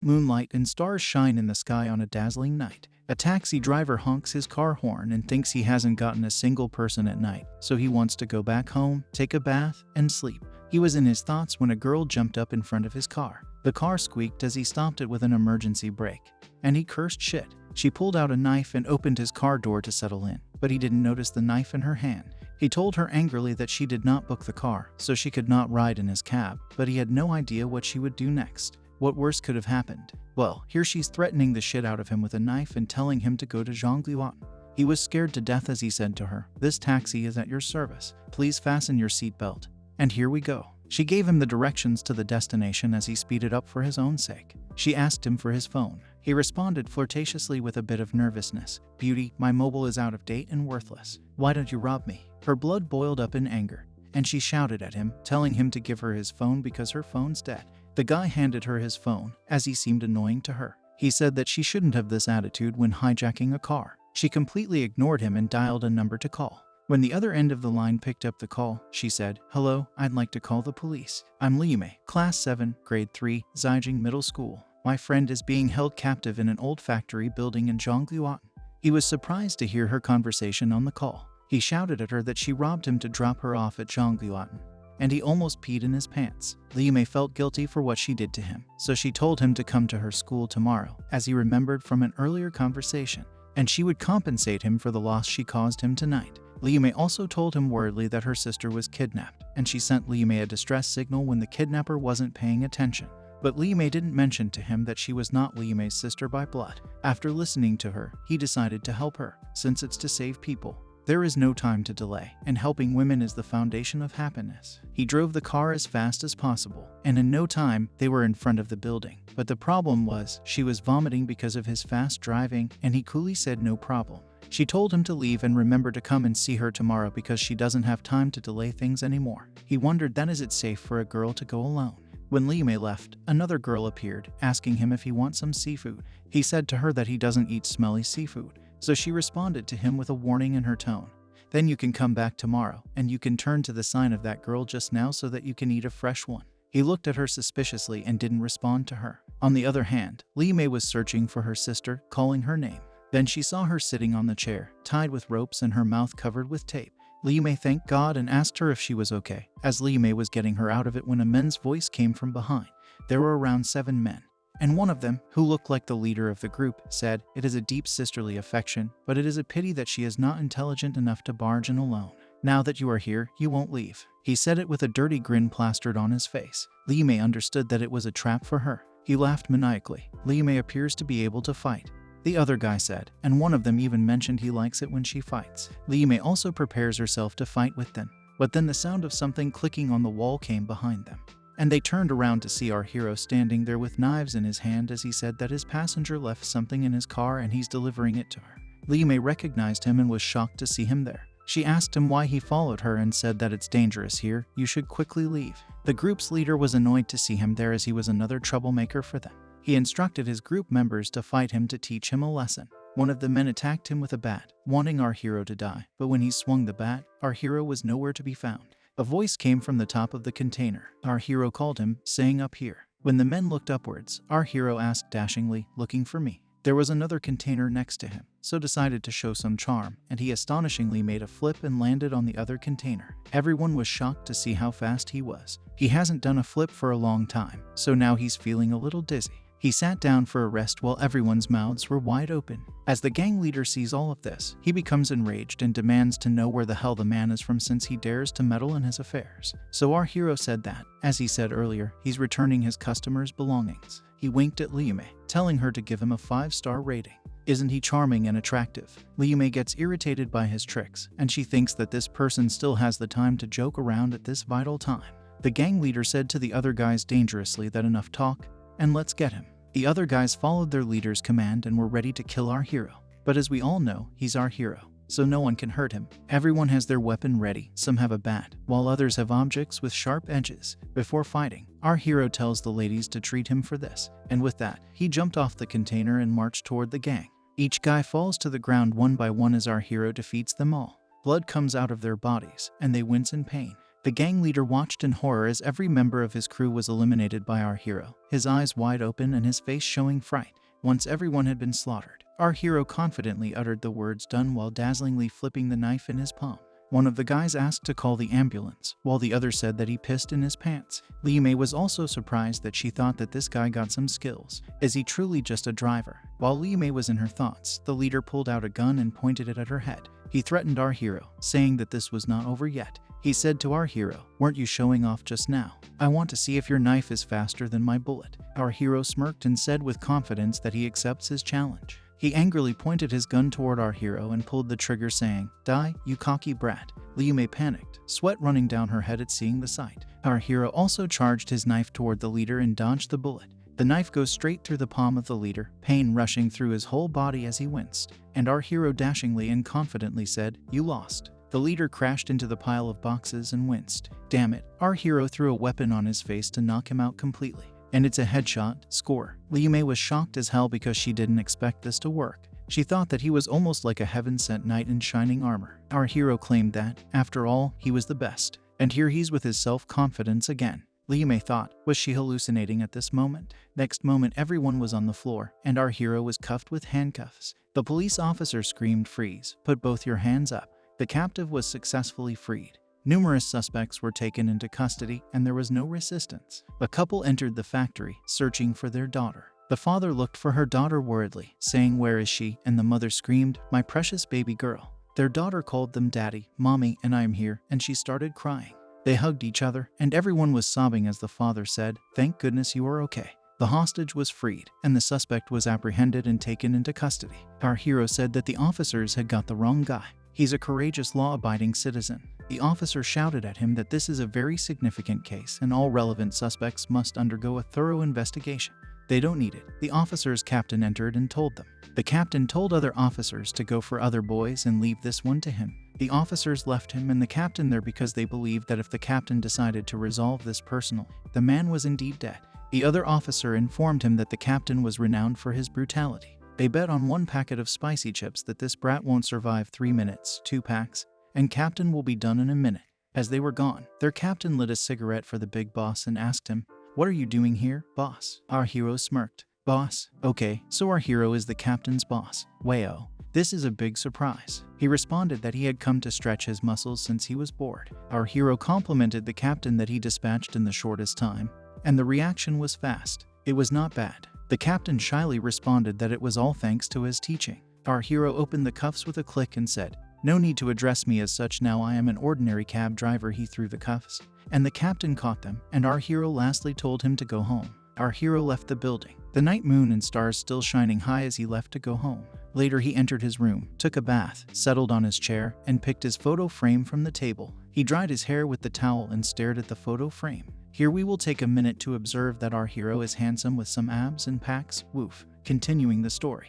Moonlight and stars shine in the sky on a dazzling night. A taxi driver honks his car horn and thinks he hasn't gotten a single person at night, so he wants to go back home, take a bath, and sleep. He was in his thoughts when a girl jumped up in front of his car. The car squeaked as he stopped it with an emergency brake, and he cursed shit. She pulled out a knife and opened his car door to settle in, but he didn't notice the knife in her hand. He told her angrily that she did not book the car, so she could not ride in his cab, but he had no idea what she would do next. What worse could have happened? Well, here she's threatening the shit out of him with a knife and telling him to go to Zhongliuan. He was scared to death as he said to her, "This taxi is at your service. Please fasten your seatbelt." And here we go. She gave him the directions to the destination as he speeded up for his own sake. She asked him for his phone. He responded flirtatiously with a bit of nervousness. "Beauty, my mobile is out of date and worthless. Why don't you rob me?" Her blood boiled up in anger, and she shouted at him, telling him to give her his phone because her phone's dead. The guy handed her his phone, as he seemed annoying to her. He said that she shouldn't have this attitude when hijacking a car. She completely ignored him and dialed a number to call. When the other end of the line picked up the call, she said, "Hello, I'd like to call the police. I'm Liume, Class 7, Grade 3, Zijing Middle School. My friend is being held captive in an old factory building in Zhongliuan." He was surprised to hear her conversation on the call. He shouted at her that she robbed him to drop her off at Zhongliuan, and he almost peed in his pants. Liume felt guilty for what she did to him, so she told him to come to her school tomorrow, as he remembered from an earlier conversation, and she would compensate him for the loss she caused him tonight. Liume also told him worriedly that her sister was kidnapped, and she sent Liume a distress signal when the kidnapper wasn't paying attention. But Liume didn't mention to him that she was not Liume's sister by blood. After listening to her, he decided to help her, since it's to save people. There is no time to delay, and helping women is the foundation of happiness. He drove the car as fast as possible, and in no time, they were in front of the building. But the problem was, she was vomiting because of his fast driving, and he coolly said no problem. She told him to leave and remember to come and see her tomorrow because she doesn't have time to delay things anymore. He wondered, then is it safe for a girl to go alone? When Liume left, another girl appeared, asking him if he wants some seafood. He said to her that he doesn't eat smelly seafood, so she responded to him with a warning in her tone. "Then you can come back tomorrow, and you can turn to the sign of that girl just now so that you can eat a fresh one." He looked at her suspiciously and didn't respond to her. On the other hand, Liume was searching for her sister, calling her name. Then she saw her sitting on the chair, tied with ropes and her mouth covered with tape. Liume thanked God and asked her if she was okay, as Liume was getting her out of it when a man's voice came from behind. There were around 7 men, and one of them, who looked like the leader of the group, said, "It is a deep sisterly affection, but it is a pity that she is not intelligent enough to barge in alone. Now that you are here, you won't leave." He said it with a dirty grin plastered on his face. Liume understood that it was a trap for her. He laughed maniacally. "Liume appears to be able to fight," the other guy said, and one of them even mentioned he likes it when she fights. Liume also prepares herself to fight with them. But then the sound of something clicking on the wall came behind them, and they turned around to see our hero standing there with knives in his hand as he said that his passenger left something in his car and he's delivering it to her. Liume recognized him and was shocked to see him there. She asked him why he followed her and said that it's dangerous here, you should quickly leave. The group's leader was annoyed to see him there as he was another troublemaker for them. He instructed his group members to fight him to teach him a lesson. One of the men attacked him with a bat, wanting our hero to die, but when he swung the bat, our hero was nowhere to be found. A voice came from the top of the container. Our hero called him, saying, "Up here." When the men looked upwards, our hero asked dashingly, "Looking for me?" There was another container next to him, so decided to show some charm, and he astonishingly made a flip and landed on the other container. Everyone was shocked to see how fast he was. He hasn't done a flip for a long time, so now he's feeling a little dizzy. He sat down for a rest while everyone's mouths were wide open. As the gang leader sees all of this, he becomes enraged and demands to know where the hell the man is from since he dares to meddle in his affairs. So our hero said that, as he said earlier, he's returning his customers' belongings. He winked at Liume, telling her to give him a 5-star rating. Isn't he charming and attractive? Liume gets irritated by his tricks, and she thinks that this person still has the time to joke around at this vital time. The gang leader said to the other guys dangerously that enough talk, and let's get him. The other guys followed their leader's command and were ready to kill our hero. But as we all know, he's our hero, so no one can hurt him. Everyone has their weapon ready, some have a bat, while others have objects with sharp edges. Before fighting, our hero tells the ladies to treat him for this, and with that, he jumped off the container and marched toward the gang. Each guy falls to the ground one by one as our hero defeats them all. Blood comes out of their bodies, and they wince in pain. The gang leader watched in horror as every member of his crew was eliminated by our hero, his eyes wide open and his face showing fright. Once everyone had been slaughtered, our hero confidently uttered the words "done" while dazzlingly flipping the knife in his palm. One of the guys asked to call the ambulance, while the other said that he pissed in his pants. Liu Mei was also surprised that she thought that this guy got some skills. Is he truly just a driver? While Liu Mei was in her thoughts, the leader pulled out a gun and pointed it at her head. He threatened our hero, saying that this was not over yet. He said to our hero, "Weren't you showing off just now? I want to see if your knife is faster than my bullet." Our hero smirked and said with confidence that he accepts his challenge. He angrily pointed his gun toward our hero and pulled the trigger, saying, "Die, you cocky brat." Liu Mei panicked, sweat running down her head at seeing the sight. Our hero also charged his knife toward the leader and dodged the bullet. The knife goes straight through the palm of the leader, pain rushing through his whole body as he winced. And our hero dashingly and confidently said, "You lost." The leader crashed into the pile of boxes and winced. Damn it, our hero threw a weapon on his face to knock him out completely. And it's a headshot, score. Liu Mei was shocked as hell because she didn't expect this to work. She thought that he was almost like a heaven-sent knight in shining armor. Our hero claimed that, after all, he was the best. And here he's with his self-confidence again. Liu Mei thought, was she hallucinating at this moment? Next moment everyone was on the floor, and our hero was cuffed with handcuffs. The police officer screamed, "Freeze, put both your hands up." The captive was successfully freed. Numerous suspects were taken into custody, and there was no resistance. A couple entered the factory, searching for their daughter. The father looked for her daughter worriedly, saying, "Where is she?" And the mother screamed, "My precious baby girl." Their daughter called them "Daddy, Mommy, and I am here," and she started crying. They hugged each other, and everyone was sobbing as the father said, "Thank goodness you are okay." The hostage was freed, and the suspect was apprehended and taken into custody. Our hero said that the officers had got the wrong guy. He's a courageous, law-abiding citizen. The officer shouted at him that this is a very significant case and all relevant suspects must undergo a thorough investigation. They don't need it. The officer's captain entered and told them. The captain told other officers to go for other boys and leave this one to him. The officers left him and the captain there because they believed that if the captain decided to resolve this personally, the man was indeed dead. The other officer informed him that the captain was renowned for his brutality. They bet on 1 packet of spicy chips that this brat won't survive 3 minutes, 2 packs, and captain will be done in a minute. As they were gone, their captain lit a cigarette for the big boss and asked him, "What are you doing here, boss?" Our hero smirked. "Boss? Okay, so our hero is the captain's boss. Wayo. This is a big surprise." He responded that he had come to stretch his muscles since he was bored. Our hero complimented the captain that he dispatched in the shortest time, and the reaction was fast. It was not bad. The captain shyly responded that it was all thanks to his teaching. Our hero opened the cuffs with a click and said, "No need to address me as such now, I am an ordinary cab driver." He threw the cuffs, and the captain caught them, and our hero lastly told him to go home. Our hero left the building, the night moon and stars still shining high as he left to go home. Later he entered his room, took a bath, settled on his chair, and picked his photo frame from the table. He dried his hair with the towel and stared at the photo frame. Here we will take a minute to observe that our hero is handsome with some abs and packs, woof. Continuing the story.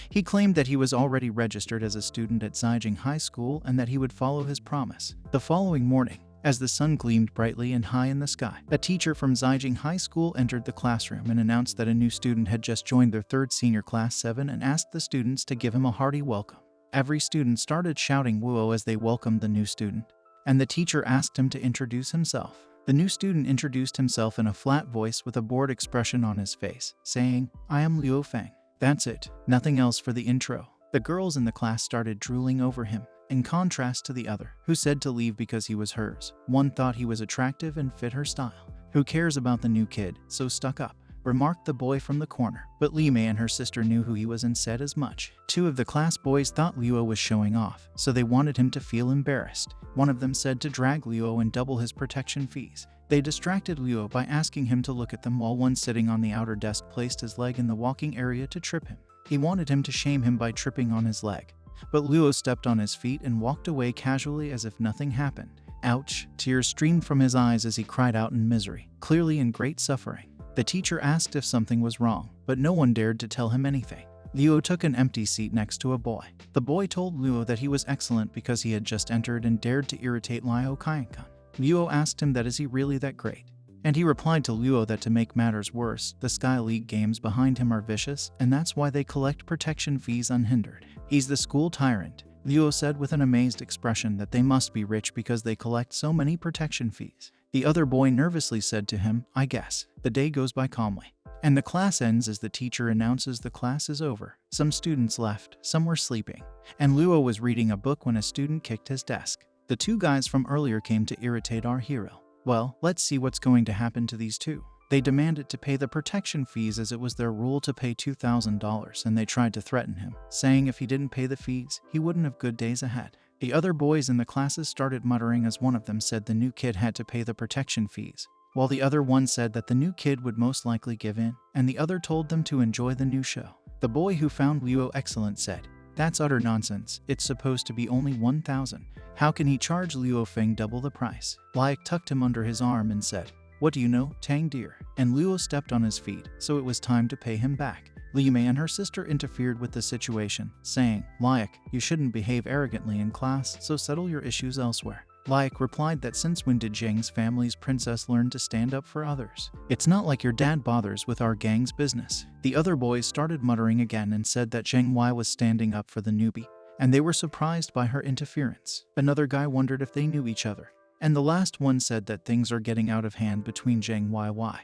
He claimed that he was already registered as a student at Zijing High School and that he would follow his promise. The following morning, as the sun gleamed brightly and high in the sky, a teacher from Zijing High School entered the classroom and announced that a new student had just joined their 3rd senior class 7 and asked the students to give him a hearty welcome. Every student started shouting "woo" as they welcomed the new student, and the teacher asked him to introduce himself. The new student introduced himself in a flat voice with a bored expression on his face, saying, "I am Liu Feng." That's it, nothing else for the intro. The girls in the class started drooling over him, in contrast to the other, who said to leave because he was hers. One thought he was attractive and fit her style. "Who cares about the new kid, so stuck up?" remarked the boy from the corner. But Liu Mei and her sister knew who he was and said as much. 2 of the class boys thought Liu was showing off, so they wanted him to feel embarrassed. One of them said to drag Liu and double his protection fees. They distracted Liu by asking him to look at them while one sitting on the outer desk placed his leg in the walking area to trip him. He wanted him to shame him by tripping on his leg. But Liu stepped on his feet and walked away casually as if nothing happened. Ouch! Tears streamed from his eyes as he cried out in misery, clearly in great suffering. The teacher asked if something was wrong, but no one dared to tell him anything. Liu took an empty seat next to a boy. The boy told Liu that he was excellent because he had just entered and dared to irritate Liu Kaiyan-kun. Liu asked him that is he really that great? And he replied to Liu that to make matters worse, the Sky League games behind him are vicious, and that's why they collect protection fees unhindered. He's the school tyrant. Luo said with an amazed expression that they must be rich because they collect so many protection fees. The other boy nervously said to him, I guess. The day goes by calmly, and the class ends as the teacher announces the class is over. Some students left, some were sleeping, and Luo was reading a book when a student kicked his desk. The two guys from earlier came to irritate our hero. Well, let's see what's going to happen to these two. They demanded to pay the protection fees as it was their rule to pay $2,000, and they tried to threaten him, saying if he didn't pay the fees, he wouldn't have good days ahead. The other boys in the classes started muttering as one of them said the new kid had to pay the protection fees, while the other one said that the new kid would most likely give in, and the other told them to enjoy the new show. The boy who found Luo excellent said, that's utter nonsense, it's supposed to be only 1,000. How can he charge Luo Feng double the price? Laik tucked him under his arm and said, what do you know, Tang dear? And Luo stepped on his feet, so it was time to pay him back. Li Mei and her sister interfered with the situation, saying, Laik, you shouldn't behave arrogantly in class, so settle your issues elsewhere. Laik replied that since when did Zheng's family's princess learn to stand up for others? It's not like your dad bothers with our gang's business. The other boys started muttering again and said that Zheng Wai was standing up for the newbie, and they were surprised by her interference. Another guy wondered if they knew each other, and the last one said that things are getting out of hand between Zheng Wai,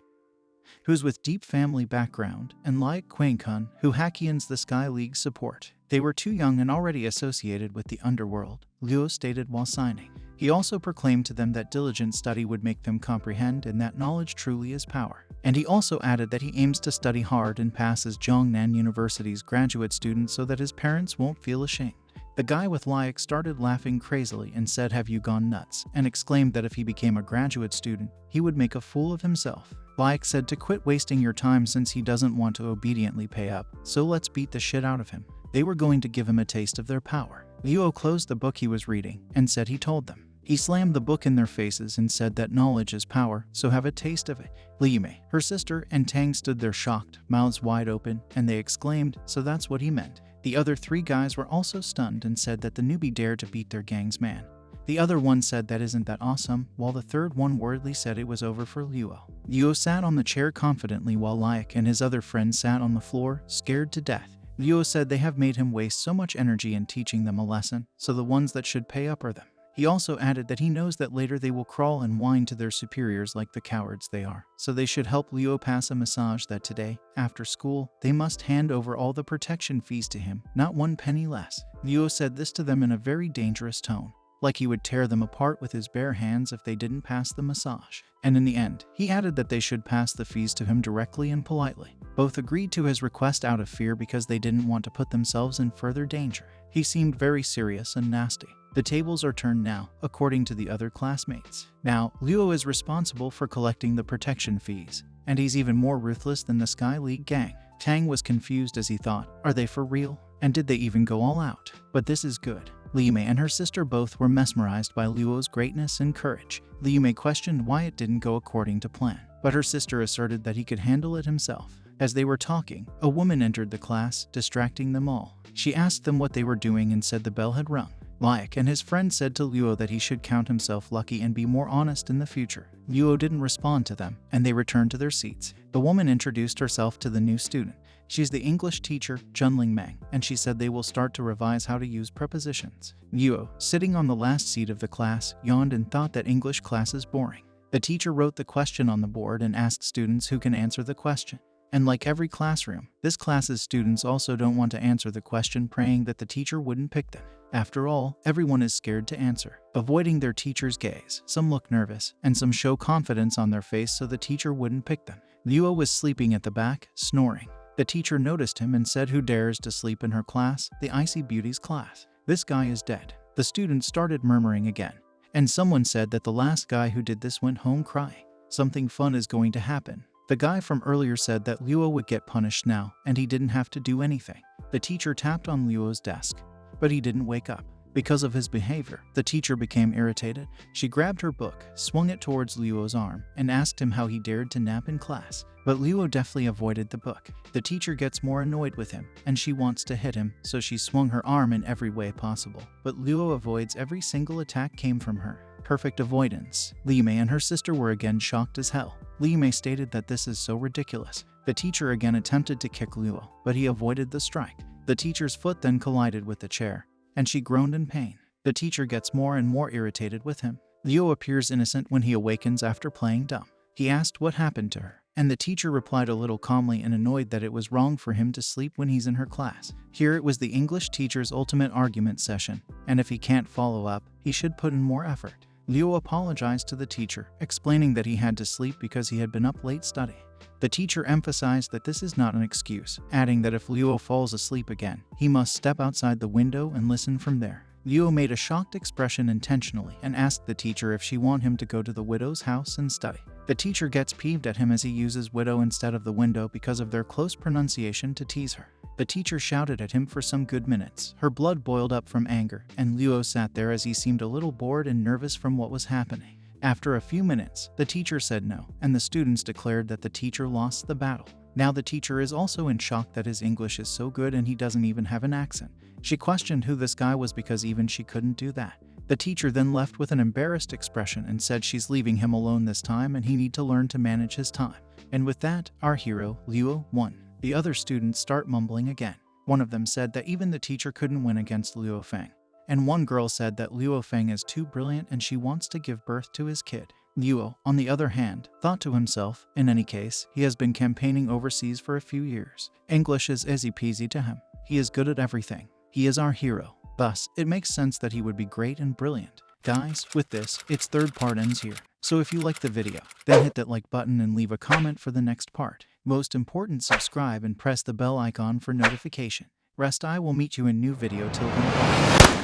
who's with deep family background, and Laik Quang-kun, who Hackian's the Sky League support. They were too young and already associated with the underworld, Luo stated while signing. He also proclaimed to them that diligent study would make them comprehend and that knowledge truly is power. And he also added that he aims to study hard and pass as Zhongnan University's graduate student so that his parents won't feel ashamed. The guy with Laik started laughing crazily and said, have you gone nuts? And exclaimed that if he became a graduate student, he would make a fool of himself. Laik said to quit wasting your time since he doesn't want to obediently pay up, so let's beat the shit out of him. They were going to give him a taste of their power. Luo closed the book he was reading and said he told them. He slammed the book in their faces and said that knowledge is power, so have a taste of it. Li Mei, her sister, and Tang stood there shocked, mouths wide open, and they exclaimed, so that's what he meant. The other three guys were also stunned and said that the newbie dared to beat their gang's man. The other one said that isn't that awesome, while the third one worriedly said it was over for Luo. Luo sat on the chair confidently while Laik and his other friend sat on the floor, scared to death. Luo said they have made him waste so much energy in teaching them a lesson, so the ones that should pay up are them. He also added that he knows that later they will crawl and whine to their superiors like the cowards they are, so they should help Luo pass a massage that today, after school, they must hand over all the protection fees to him, not 1 penny less. Luo said this to them in a very dangerous tone, like he would tear them apart with his bare hands if they didn't pass the massage. And in the end, he added that they should pass the fees to him directly and politely. Both agreed to his request out of fear because they didn't want to put themselves in further danger. He seemed very serious and nasty. The tables are turned now, according to the other classmates. Now, Luo is responsible for collecting the protection fees, and he's even more ruthless than the Sky League gang. Tang was confused as he thought, are they for real? And did they even go all out? But this is good. Li Mei and her sister both were mesmerized by Luo's greatness and courage. Li Mei questioned why it didn't go according to plan, but her sister asserted that he could handle it himself. As they were talking, a woman entered the class, distracting them all. She asked them what they were doing and said the bell had rung. Laik and his friend said to Luo that he should count himself lucky and be more honest in the future. Luo didn't respond to them, and they returned to their seats. The woman introduced herself to the new student. She's the English teacher, Junling Meng, and she said they will start to revise how to use prepositions. Luo, sitting on the last seat of the class, yawned and thought that English class is boring. The teacher wrote the question on the board and asked students who can answer the question. And like every classroom, this class's students also don't want to answer the question, praying that the teacher wouldn't pick them. After all, everyone is scared to answer, avoiding their teacher's gaze. Some look nervous, and some show confidence on their face so the teacher wouldn't pick them. Luo was sleeping at the back, snoring. The teacher noticed him and said, who dares to sleep in her class? The Icy Beauty's class. This guy is dead. The students started murmuring again, and someone said that the last guy who did this went home crying. Something fun is going to happen. The guy from earlier said that Luo would get punished now, and he didn't have to do anything. The teacher tapped on Luo's desk, but he didn't wake up. Because of his behavior, the teacher became irritated. She grabbed her book, swung it towards Luo's arm, and asked him how he dared to nap in class. But Luo deftly avoided the book. The teacher gets more annoyed with him, and she wants to hit him, so she swung her arm in every way possible. But Luo avoids every single attack came from her. Perfect avoidance. Li Mei and her sister were again shocked as hell. Li Mei stated that this is so ridiculous. The teacher again attempted to kick Luo, but he avoided the strike. The teacher's foot then collided with the chair, and she groaned in pain. The teacher gets more and more irritated with him. Liu appears innocent when he awakens after playing dumb. He asked what happened to her, and the teacher replied a little calmly and annoyed that it was wrong for him to sleep when he's in her class. Here it was the English teacher's ultimate argument session, and if he can't follow up, he should put in more effort. Liu apologized to the teacher, explaining that he had to sleep because he had been up late studying. The teacher emphasized that this is not an excuse, adding that if Liu falls asleep again, he must step outside the window and listen from there. Liu made a shocked expression intentionally and asked the teacher if she want him to go to the widow's house and study. The teacher gets peeved at him as he uses widow instead of the window because of their close pronunciation to tease her. The teacher shouted at him for some good minutes. Her blood boiled up from anger, and Liu sat there as he seemed a little bored and nervous from what was happening. After a few minutes, the teacher said no, and the students declared that the teacher lost the battle. Now the teacher is also in shock that his English is so good and he doesn't even have an accent. She questioned who this guy was because even she couldn't do that. The teacher then left with an embarrassed expression and said she's leaving him alone this time and he need to learn to manage his time. And with that, our hero, Liu, won. The other students start mumbling again. One of them said that even the teacher couldn't win against Liu Feng. And one girl said that Liu Feng is too brilliant and she wants to give birth to his kid. Liu, on the other hand, thought to himself, in any case, he has been campaigning overseas for a few years. English is easy peasy to him. He is good at everything. He is our hero. Thus, it makes sense that he would be great and brilliant. Guys, with this, its third part ends here. So if you like the video, then hit that like button and leave a comment for the next part. Most important, subscribe and press the bell icon for notification. Rest I will meet you in new video till then. Bye.